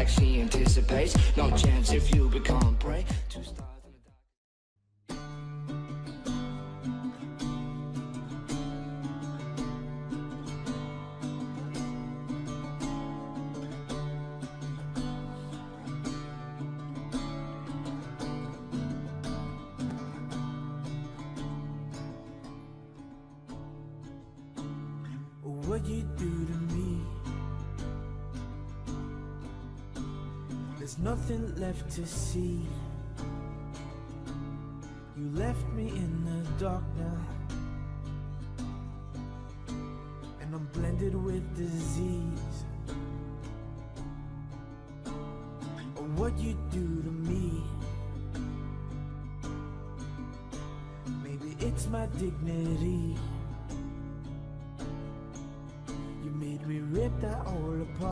She anticipates no chance if you become prey to stars in the dark. What you do to me, there's nothing left to see. You left me in the dark now, and I'm blended with disease. What you do to me, maybe it's my dignity. You made me rip that all apart.